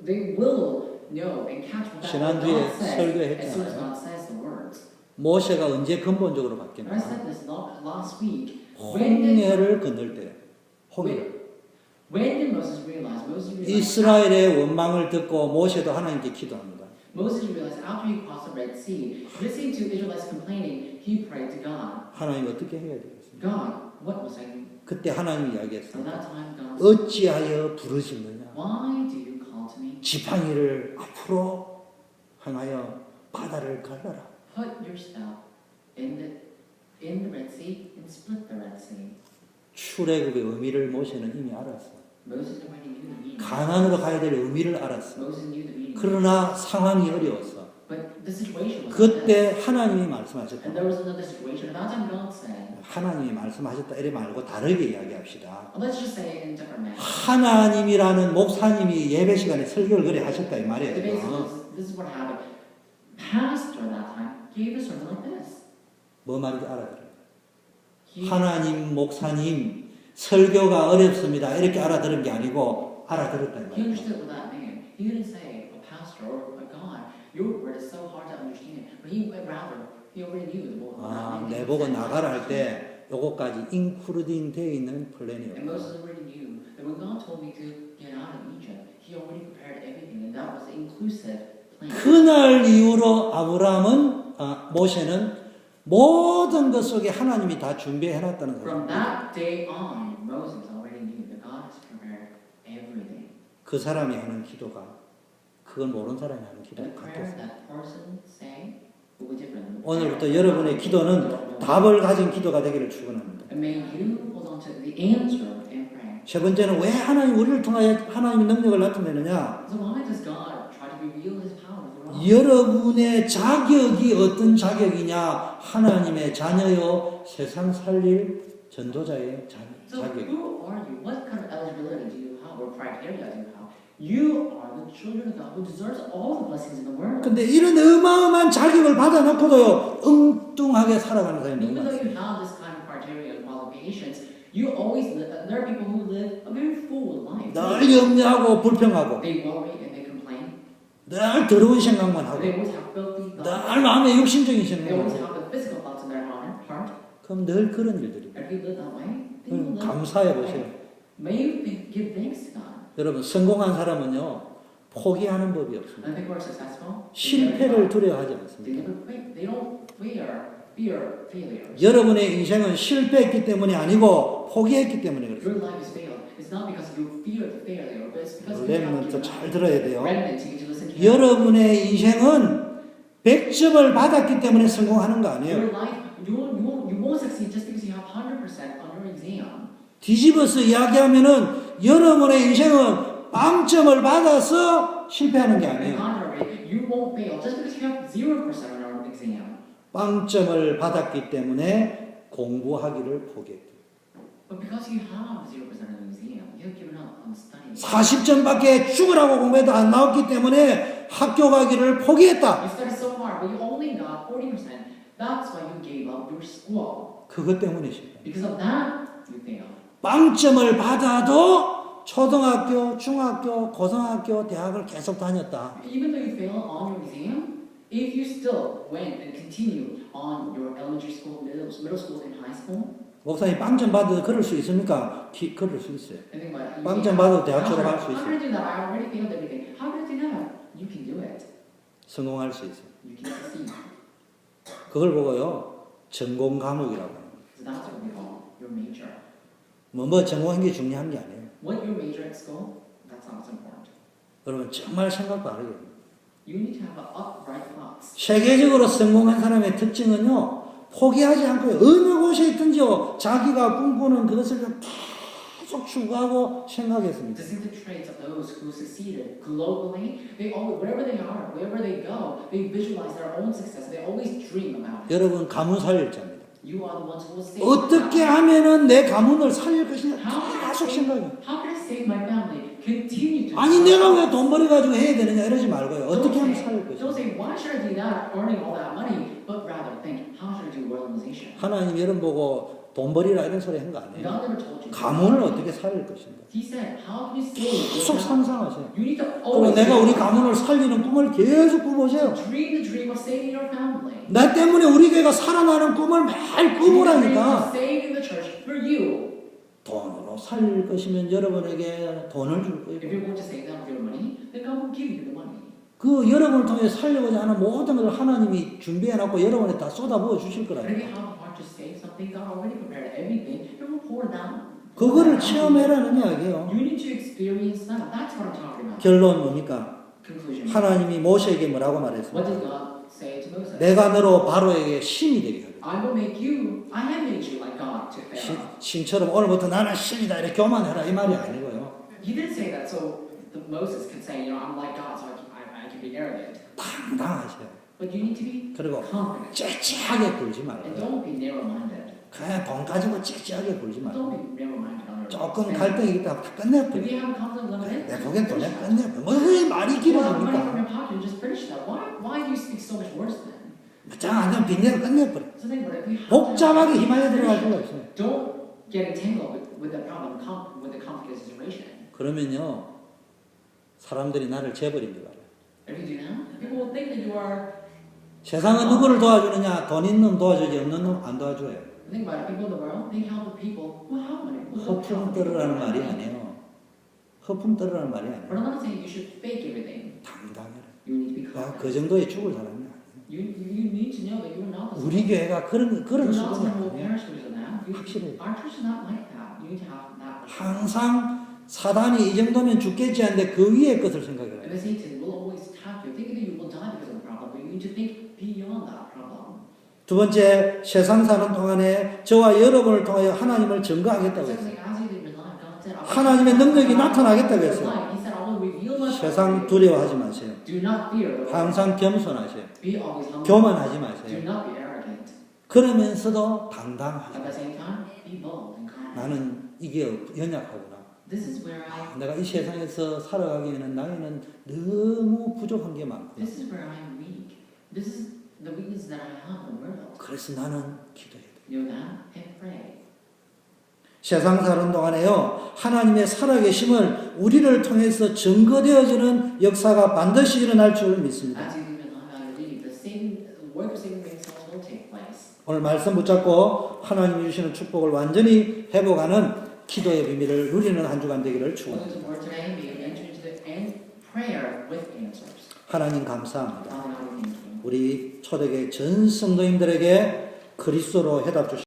they will know and catch what that 지난주에 God says 설교했잖아요. as soon as God says the words. 모세가 언제 근본적으로 And I 바뀌었나? said this last week. When did 홍해를 건널 때. 홍해. Moses realized 이스라엘의 원망을 듣고 모세도 하나님께 기도합니다. Moses realized after he crossed the Red Sea, listening to Israelites complaining, he prayed to God. 하나님 어떻게 해야 되겠습니까? God, what must I do? 그때 하나님이 At 이야기했습니다. that time, God said, 어찌하여 부르짖느냐? why do you call to me? 지팡이를 앞으로 향하여 바다를 갈라라. Put your staff in the Red Sea and split the Red Sea. 출애굽의 의미를 모세는 이미 알았어. Moses already knew the meaning. 가나안으로 가야 될 의미를 알았어. Moses knew the meaning. 그러나 상황이 어려웠어. But the situation was like 그때 this. 하나님이 말씀하셨다. And there was another situation. At that time, God said, 하나님이 말씀하셨다 이래 말고 다르게 이야기합시다. let's just say it in a different manner. 하나님이라는 목사님이 예배 시간에 설교를 그래 하셨다 이 The 말이에요. basic 지금. is, this is what happened. Pastor at that time gave a sermon like this. 뭐 말인지 알아들어요. He, 하나님 목사님 설교가 어렵습니다. 이렇게 알아들은 게 아니고 알아들었다 이 he 말이에요. understood what that meant. He didn't say, a pastor or a God, your word is so hard to understand. But he already knew what that 아, meant. 내보고 나가라 할 때 요거까지 인크루딩 되어 있는 And 플랜이었고 Moses already knew that when God told me to get out of Egypt, he already prepared everything, and that was the inclusive plan. 그날 이후로 아브라함은 모세는 모든 것 속에 하나님이 다 준비해놨다는 From 사실. that day on, Moses already knew that God has prepared everything. 그 사람이 하는 기도가 그걸 모르는 사람이 하는 The 기도가 prayer 같았어요. that person say will be different. 오늘부터 여러분의 기도는 답을 가진 기도가 되기를 축원합니다. And may you hold on to the answer and pray. 세 번째는 왜 하나님 우리를 통하여 하나님의 능력을 나타내느냐? So why does God try to reveal His power through us? 여러분의 자격이 어떤 자격이냐? 하나님의 자녀요 세상 살릴 전도자의 So 자격. who are you? What kind of eligibility do you have or criteria do you have? You are the children of God who deserves all the blessings in the world. 근데 이런 어마어마한 자격을 받아놓고도요 엉뚱하게 살아가는 사람이 너무 Even though 많습니다. you have this kind of criteria and qualifications, you always there are people who live a very full life. 늘 염려하고 불평하고 They worry and they complain. 늘 더러운 생각만 하고 They always have filthy thoughts. 늘 마음에 욕심적인 They 생각만 always 하고 have the physical thoughts in their heart. 그럼 늘 그런 일들이 If you live that way, then you live 감사해 that way. 보세요. May you give thanks to God. 여러분 성공한 사람은요 포기하는 법이 없습니다. And people who are successful, 실패를 두려워하지 they 않습니다. never quit. They don't fear fear failure. 여러분의 인생은 실패했기 때문이 아니고 포기했기 때문에 Your 그렇습니다. life is failed. It's not because you fear the failure, but it's because you 렘넌트 have given 잘 up. 들어야 돼요. Remnant, you need to listen carefully. 여러분의 인생은 100점을 받았기 때문에 성공하는 거 아니에요. Your life, you won't succeed just because you have 100% on your exam. 뒤집어서 이야기하면은 여러분의 인생은 빵점을 받아서 실패하는 게 On the 아니에요. contrary, you won't fail just because you have 0% on your exam. 빵점을 받았기 때문에 공부하기를 포기했대요. But because you have 0% on your exam, you have given up on studying. 40점밖에 죽으라고 공부해도 안 나왔기 때문에 학교 가기를 포기했다. You studied so hard, but you only got 40%. That's why you gave up your school. 그것 때문에 실패. Because of that, you failed. 빵점을 받아도 초등학교, 중학교, 고등학교, 대학을 계속 다녔다. Even though you failed on your exam, if you still went and continued on your elementary school, middle school, and high school, 목사님 빵점 받아도 그럴 수 있습니까? 그럴 수 있어요. and think about it. 빵점 받아도 대학 졸업할 수 How 있어요. can I do that? I already failed everything. How can I do that? You can do it. 성공할 수 있어요. You can succeed. 그걸 보고요. 전공 과목이라고 합니다. So that's what we call your major. 뭐 전공한 게 중요한 게 아니에요. What your major at school, that's not what's important. 여러분 정말 생각 바르게. You need to have an upright thoughts. 세계적으로 성공한 사람의 특징은요. 포기하지 않고 어느 곳에 있든지요. 자기가 꿈꾸는 그것을 계속 추구하고 생각했습니다. Distinctive traits of those who succeeded globally, they always, wherever they are, wherever they go, they visualize their own success. They always dream about it. 여러분 가문 살릴자입니다. You are the ones who will save 어떻게 my family. 하면은 내 가문을 살릴 것이냐 계속 생각해요. How can I save my family? Continue to. 아니 내가 왜 돈 벌이 가지고 해야 되느냐 이러지 말고요. Don't 어떻게 하면 say- 살릴 Don't 것이냐. say why should I do that, earning all that money, but rather think how should I do organization. 하나님 여러분 보고 돈 벌이라 이런 소리 한 거 아니에요. God never told you. 가문을 어떻게 살릴 것인가. He said, how can you save? 계속 your family? 상상하세요. You need to 그리고 always 내가 우리 가문을 살리는 꿈을 계속 꾸보세요. dream the dream of saving your family. 나 때문에 우리 교회가 살아나는 꿈을 매일 Dream the dream 꾸보라니까. of saving the church for you. 돈으로 살릴 것이면 여러분에게 돈을 줄 If 거예요. you're going to save them with your money, then God will give you the money. 그 여러분을 통해 살려고자 하는 모든 것을 하나님이 준비해놨고 여러분에 다 쏟아부어 주실 But if you 거라니까. have a heart to save something, God already prepared everything. It will pour down. 그거를 체험해라는 이야기예요. You need to experience that. That's what I'm talking about. 결론 뭡니까? Conclusion. 하나님이 모세에게 뭐라고 What 말했습니까? did God say to Moses? 내가 너로 바로에게 신이 되게 하겠다. I will make you. I have made you like God to Pharaoh. 신처럼 오늘부터 나는 신이다 이렇게 교만해라 이 말이 아니고요. He didn't say that so Moses can say, I'm like God, so I can be arrogant. 당당하세요. But you need to be 그리고 confident. 째째하게 굴지 And 말고요. don't be narrow-minded. 그냥 돈 가지고 째째하게 굴지 말고 Don't be narrow-minded on your 조금 spending. 갈등이 있다 다 If 끝내버려. you have conflict limited, 내 보기엔 돈에 끝내버려. 뭐왜 말이 you have money from 길어집니까? your pocket and just finish that. Why do you speak so much worse then? 짱안 되면 빚내고 끝내버려. So think about it. We have 복잡하게 to 희망에 들어갈 finish 필요 it. 없어요. Don't get entangled with the problem, with the complicated situation. 그러면요 사람들이 나를 재버립니다. If you do that, people will think that you are. 세상은 누구를 도와주느냐? 돈 있는 놈 도와주지 없는 놈 안 도와줘요. Think about it. People in the world, they help the people who have money. Who don't 허풍 help the people 떨으라는 who 말이 have money. 아니에요. 허풍 떨으라는 말이 But 아니에요. I'm not saying you should fake everything. 당당해라. You need to be 내가 그 confident. 정도에 죽을 사람이 아니에요. You need to know that you're not the 우리 교회가 그런 You're not 수준이 someone who 아니에요. perish because of that. 확실해요. Our church is not like that. You need to have that. 항상 사단이 이 정도면 죽겠지 하는데 그 위의 것을 생각해라. And the Satan will always attack you, thinking that you will die because of the problem, but you need to think beyond that problem. 두 번째, 세상 사는 동안에 저와 여러분을 통하여 하나님을 증거하겠다고 했어요. Secondly, as you live your life, God said, 하나님의 능력이 나타나겠다고 He 했어요. said, I will reveal myself. 세상 두려워하지 마세요. Do not fear the world. 항상 겸손하세요. Be always humble. 교만하지 Do 마세요. not be arrogant. 그러면서도 At 당당하세요. the same time, be bold and confident. 나는 이게 연약하구나. This is where 내가 이 세상에서 살아가기에는 나에는 너무 부족한 게 많구나. This is where I am weak. This is the weakness that I have in the world. 그래서 나는 기도해야 돼. Know that and pray. 세상 사는 동안에요, 하나님의 살아계심을 우리를 통해서 증거되어지는 역사가 반드시 일어날 줄 믿습니다. As you live your life, I believe the same work of saving grace will take place. 오늘 말씀 붙잡고 하나님이 주시는 축복을 완전히 회복하는 기도의 비밀을 누리는 한 주간 되기를 What is 축원합니다. the word today? May you enter into the end prayer with answers. 하나님 감사합니다. Father God, we thank you. 우리 초대교회 전 성도님들에게 그리스도로 해답 주시